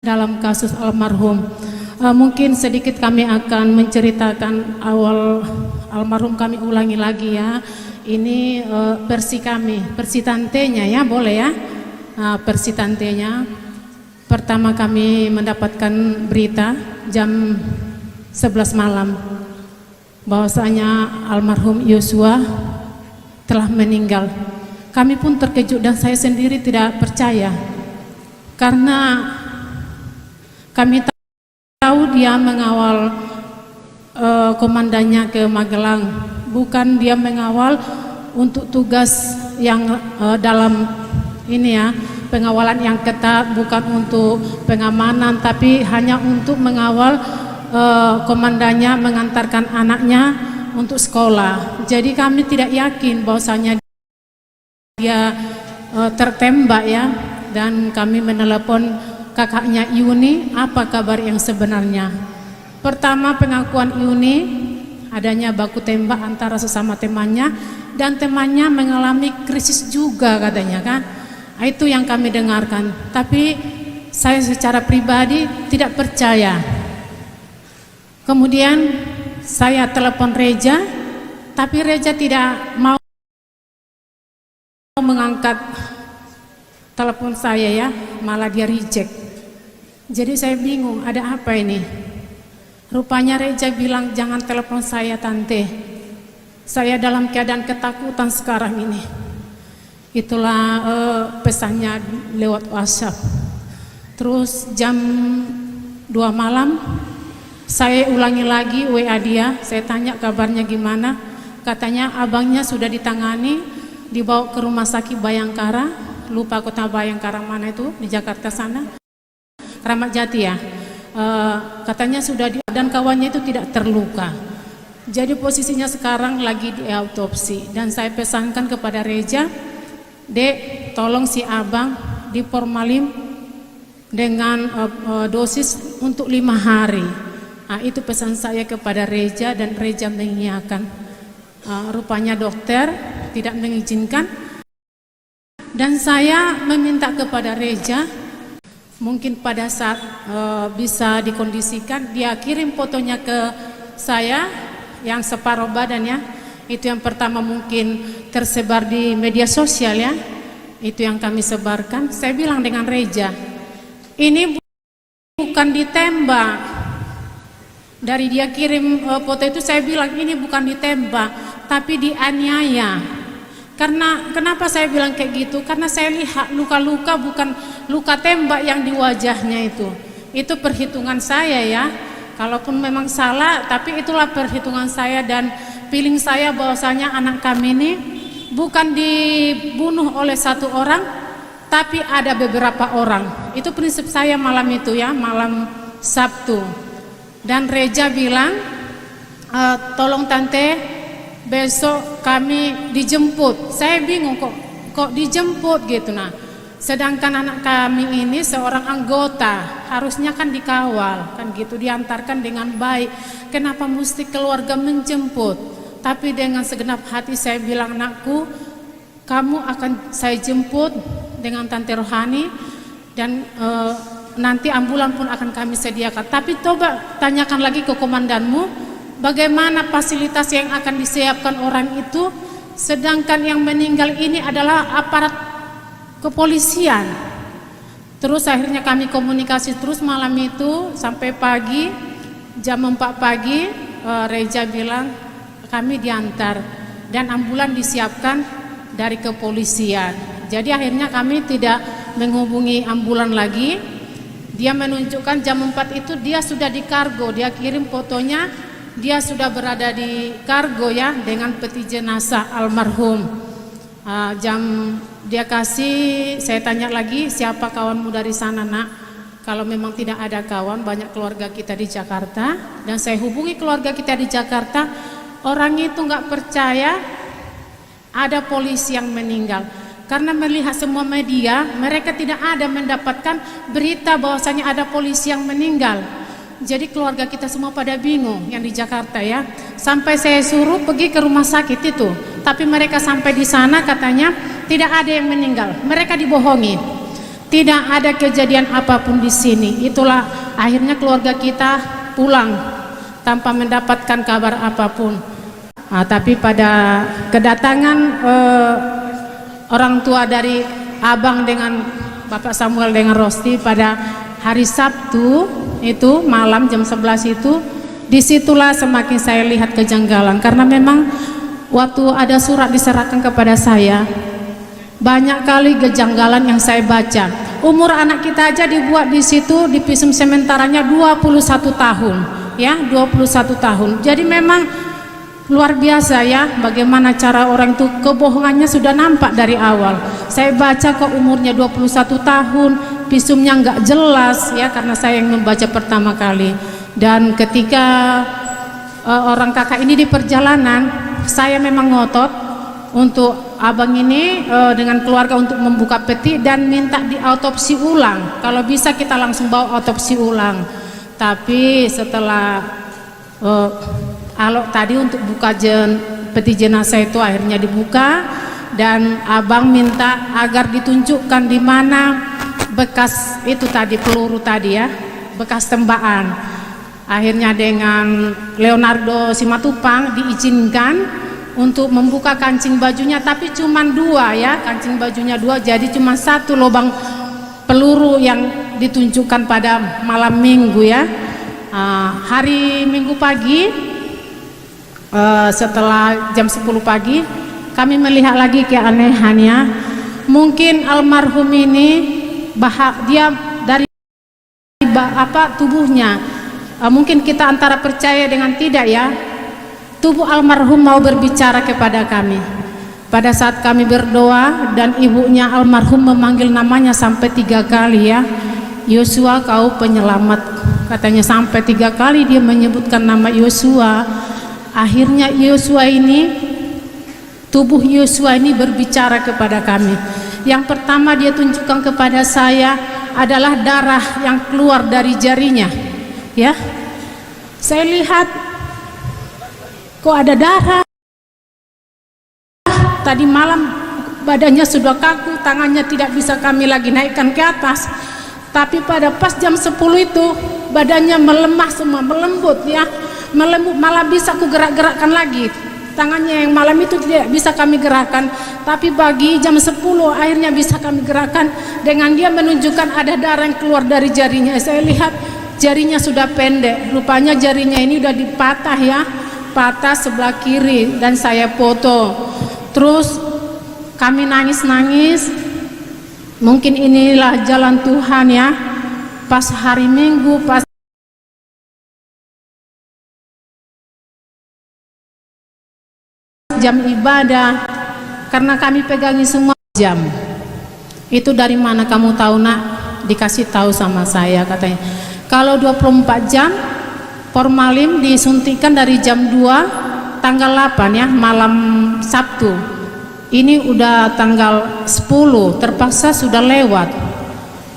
dalam kasus almarhum. Mungkin sedikit kami akan menceritakan awal almarhum, kami ulangi lagi ya. Ini versi kami, versi tantenya ya, boleh ya. Versi tantenya. Pertama kami mendapatkan berita jam 11 malam bahwasanya almarhum Yosua telah meninggal. Kami pun terkejut dan saya sendiri tidak percaya, karena kami tahu dia mengawal komandannya ke Magelang, bukan dia mengawal untuk tugas yang dalam ini ya, pengawalan yang ketat, bukan untuk pengamanan, tapi hanya untuk mengawal komandannya mengantarkan anaknya untuk sekolah. Jadi kami tidak yakin bahwasanya dia tertembak ya, dan kami menelepon kakaknya Yuni, apa kabar yang sebenarnya. Pertama, pengakuan Yuni adanya baku tembak antara sesama temannya, dan temannya mengalami krisis juga katanya kan. Itu yang kami dengarkan, tapi saya secara pribadi tidak percaya. Kemudian saya telepon Reja, tapi Reja tidak mau mengangkat telepon saya ya, malah dia reject. Jadi saya bingung, ada apa ini? Rupanya Reja bilang, jangan telepon saya tante, saya dalam keadaan ketakutan sekarang ini. Itulah pesannya lewat WhatsApp. Terus jam 2 malam saya ulangi lagi WA dia, saya tanya kabarnya gimana. Katanya abangnya sudah ditangani, dibawa ke rumah sakit Bayangkara, lupa kota Bayangkara mana itu, di Jakarta sana, Kramat Jati ya. Katanya sudah dan kawannya itu tidak terluka. Jadi posisinya sekarang lagi di autopsi, dan saya pesankan kepada Reja, Dek, tolong si abang diformalin dengan dosis untuk 5 hari. Itu pesan saya kepada Reja, dan Reja mengiyakan. Rupanya dokter tidak mengizinkan, dan saya meminta kepada Reja, mungkin pada saat bisa dikondisikan, dia kirim fotonya ke saya yang separuh badannya. Itu yang pertama mungkin tersebar di media sosial ya, itu yang kami sebarkan. Saya bilang dengan Reja, ini bukan ditembak. Dari dia kirim foto itu saya bilang ini bukan ditembak, tapi dianiaya. Karena kenapa saya bilang kayak gitu? Karena saya lihat luka-luka bukan luka tembak yang di wajahnya itu. Itu perhitungan saya ya. Kalaupun memang salah, tapi itulah perhitungan saya dan feeling saya bahwasanya anak kami ini bukan dibunuh oleh satu orang, tapi ada beberapa orang. Itu prinsip saya malam itu ya, malam Sabtu. Dan Reja bilang, tolong tante, besok kami dijemput. Saya bingung kok dijemput gitu. Nah, sedangkan anak kami ini seorang anggota, harusnya kan dikawal kan gitu, diantarkan dengan baik. Kenapa mesti keluarga menjemput? Tapi dengan segenap hati saya bilang, anakku, kamu akan saya jemput dengan Tante Rohani, dan nanti ambulan pun akan kami sediakan. Tapi coba tanyakan lagi ke komandanmu, bagaimana fasilitas yang akan disiapkan orang itu, sedangkan yang meninggal ini adalah aparat kepolisian. Terus akhirnya kami komunikasi terus malam itu sampai pagi, jam 4 pagi Reja bilang kami diantar dan ambulan disiapkan dari kepolisian. Jadi akhirnya kami tidak menghubungi ambulan lagi. Dia menunjukkan jam 4 itu dia sudah di kargo, dia kirim fotonya, dia sudah berada di kargo ya, dengan peti jenazah almarhum. Dia kasih, saya tanya lagi, siapa kawanmu dari sana nak? Kalau memang tidak ada kawan, banyak keluarga kita di Jakarta. Dan saya hubungi keluarga kita di Jakarta, orang itu nggak percaya ada polisi yang meninggal. Karena melihat semua media, mereka tidak ada mendapatkan berita bahwasanya ada polisi yang meninggal. Jadi keluarga kita semua pada bingung yang di Jakarta ya. Sampai saya suruh pergi ke rumah sakit itu, tapi mereka sampai di sana katanya tidak ada yang meninggal. Mereka dibohongi. Tidak ada kejadian apapun di sini. Itulah akhirnya keluarga kita pulang tanpa mendapatkan kabar apapun. Tapi pada kedatangan orang tua dari abang dengan Bapak Samuel dengan Rosti pada hari Sabtu itu malam jam 11 itu, disitulah semakin saya lihat kejanggalan, karena memang waktu ada surat diserahkan kepada saya, banyak kali kejanggalan yang saya baca. Umur anak kita aja dibuat di situ di visum sementaranya 21 tahun ya, 21 tahun. Jadi memang luar biasa ya, bagaimana cara orang itu kebohongannya sudah nampak dari awal. Saya baca kok umurnya 21 tahun, visumnya nggak jelas ya, karena saya yang membaca pertama kali. Dan ketika orang kakak ini di perjalanan, saya memang ngotot untuk abang ini dengan keluarga untuk membuka peti dan minta diautopsi ulang. Kalau bisa kita langsung bawa autopsi ulang. Tapi setelah alok tadi untuk buka peti jenazah itu akhirnya dibuka, dan abang minta agar ditunjukkan di mana bekas itu tadi, peluru tadi ya, bekas tembakan. Akhirnya dengan Leonardo Simatupang diizinkan untuk membuka kancing bajunya, tapi cuma 2 ya, kancing bajunya 2, jadi cuma 1 lubang peluru yang ditunjukkan pada malam minggu ya. Hari Minggu pagi setelah jam 10 pagi kami melihat lagi keanehannya. Mungkin almarhum ini dia dari tubuhnya, mungkin kita antara percaya dengan tidak ya, tubuh almarhum mau berbicara kepada kami. Pada saat kami berdoa dan ibunya almarhum memanggil namanya sampai 3 kali ya, Yosua kau penyelamat, katanya sampai 3 kali dia menyebutkan nama Yosua. Akhirnya Yosua ini, tubuh Yosua ini berbicara kepada kami. Yang pertama dia tunjukkan kepada saya adalah darah yang keluar dari jarinya ya. Saya lihat kok ada darah, tadi malam badannya sudah kaku, tangannya tidak bisa kami lagi naikkan ke atas, tapi pada pas jam 10 itu badannya melemah semua, melembut ya, melembut, malah bisa aku gerak-gerakkan lagi. Tangannya yang malam itu tidak bisa kami gerakkan, tapi bagi jam 10 akhirnya bisa kami gerakkan, dengan dia menunjukkan ada darah yang keluar dari jarinya. Saya lihat jarinya sudah pendek, rupanya jarinya ini udah dipatah ya, patah sebelah kiri, dan saya foto. Terus kami nangis-nangis. Mungkin inilah jalan Tuhan ya, pas hari Minggu, pas jam ibadah, karena kami pegangi semua jam. Itu dari mana kamu tahu nak? Dikasih tahu sama saya, katanya kalau 24 jam formalin disuntikan dari jam 2 tanggal 8 ya, malam Sabtu. Ini udah tanggal 10, terpaksa sudah lewat.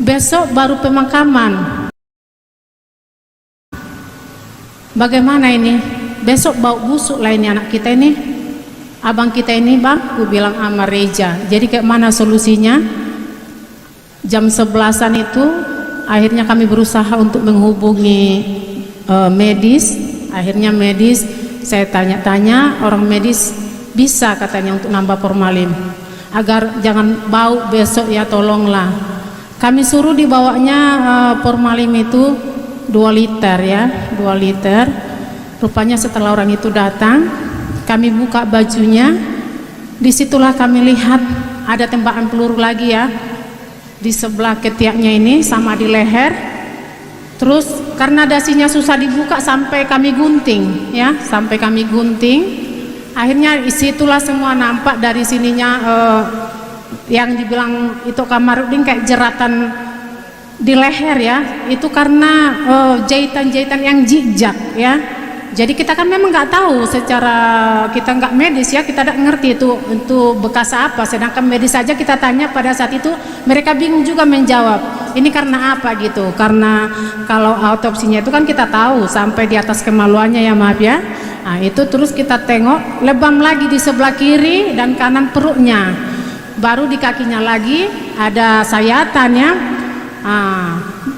Besok baru pemakaman. Bagaimana ini? Besok bau busuk lah ini anak kita ini, abang kita ini bang, aku bilang sama Reja. Jadi kayak mana solusinya? Jam 11-an itu akhirnya kami berusaha untuk menghubungi medis. Akhirnya medis, saya tanya-tanya, orang medis bisa katanya untuk nambah formalin agar jangan bau besok ya, tolonglah. Kami suruh dibawanya formalin itu 2 liter ya, 2 liter. Rupanya setelah orang itu datang, kami buka bajunya, disitulah kami lihat ada tembakan peluru lagi ya, di sebelah ketiaknya ini sama di leher. Terus karena dasinya susah dibuka sampai kami gunting ya, sampai kami gunting, akhirnya disitulah semua nampak dari sininya yang dibilang itu Kamarudin kayak jeratan di leher ya, itu karena jahitan-jahitan yang zigzag ya. Jadi kita kan memang nggak tahu, secara kita nggak medis ya, kita tidak ngerti itu bekas apa. Sedangkan medis saja kita tanya pada saat itu, mereka bingung juga menjawab. Ini karena apa gitu? Karena kalau autopsinya itu kan kita tahu sampai di atas kemaluannya ya, maaf ya. Nah itu terus kita tengok lebam lagi di sebelah kiri dan kanan perutnya. baru di kakinya lagi ada sayatan ya.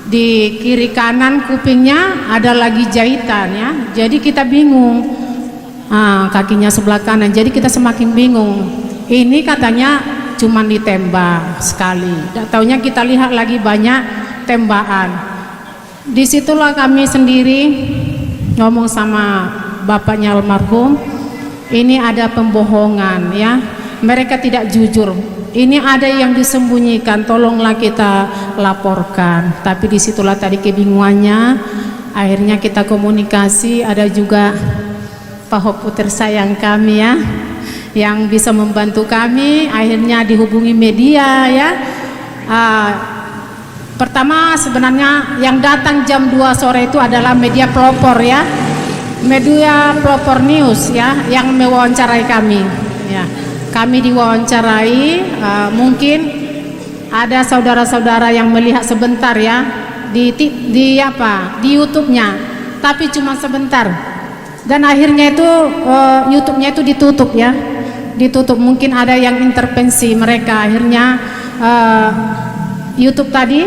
Di kiri kanan kupingnya ada lagi jahitan ya. Jadi kita bingung. Kakinya sebelah kanan. Jadi kita semakin bingung. Ini katanya cuman ditembak sekali. Tidak taunya kita lihat lagi banyak tembakan. Disitulah kami sendiri ngomong sama bapaknya almarhum. Ini ada pembohongan ya. Mereka tidak jujur. Ini ada yang disembunyikan, tolonglah kita laporkan. Tapi disitulah tadi kebingungannya. Akhirnya kita komunikasi. Ada juga Pak Hopu tersayang kami ya, yang bisa membantu kami. Akhirnya dihubungi media ya. Pertama sebenarnya yang datang jam 2 sore itu adalah media pelopor ya. Media pelopor news ya, yang mewawancarai kami ya. Kami diwawancarai, mungkin ada saudara-saudara yang melihat sebentar ya di YouTube-nya, tapi cuma sebentar. Dan akhirnya itu YouTube-nya itu ditutup ya, ditutup. Mungkin ada yang intervensi mereka. Akhirnya YouTube tadi,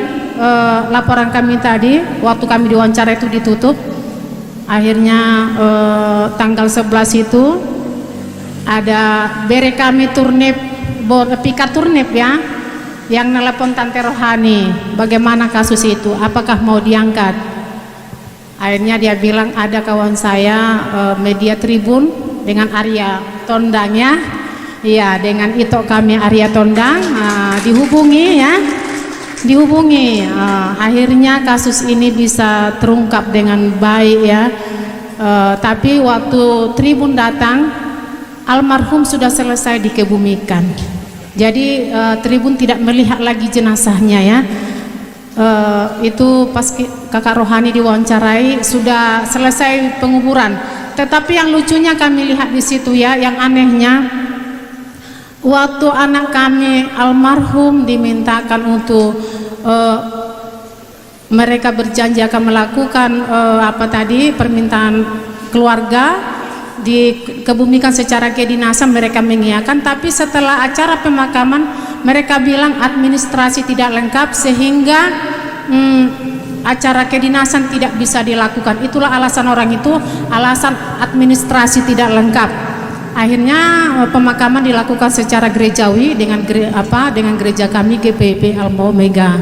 laporan kami tadi waktu kami diwawancara itu ditutup. Akhirnya tanggal 11 itu ada bere kami turnip, Pika Turnip ya, yang nelpon Tante Rohani, bagaimana kasus itu, apakah mau diangkat. Akhirnya dia bilang ada kawan saya media Tribun dengan Arya Tondang ya, iya dengan itu kami Arya Tondang dihubungi ya, dihubungi. Akhirnya kasus ini bisa terungkap dengan baik ya. Tapi waktu Tribun datang, almarhum sudah selesai dikebumikan. Jadi Tribun tidak melihat lagi jenazahnya ya. Itu pas kakak Rohani diwawancarai sudah selesai penguburan. Tetapi yang lucunya kami lihat di situ ya, yang anehnya waktu anak kami almarhum dimintakan untuk mereka berjanji akan melakukan permintaan keluarga, dikebumikan secara kedinasan, mereka mengiyakan. Tapi setelah acara pemakaman mereka bilang administrasi tidak lengkap sehingga acara kedinasan tidak bisa dilakukan. Itulah alasan orang itu, alasan administrasi tidak lengkap. Akhirnya pemakaman dilakukan secara gerejawi dengan gereja kami GPIP Alma Omega.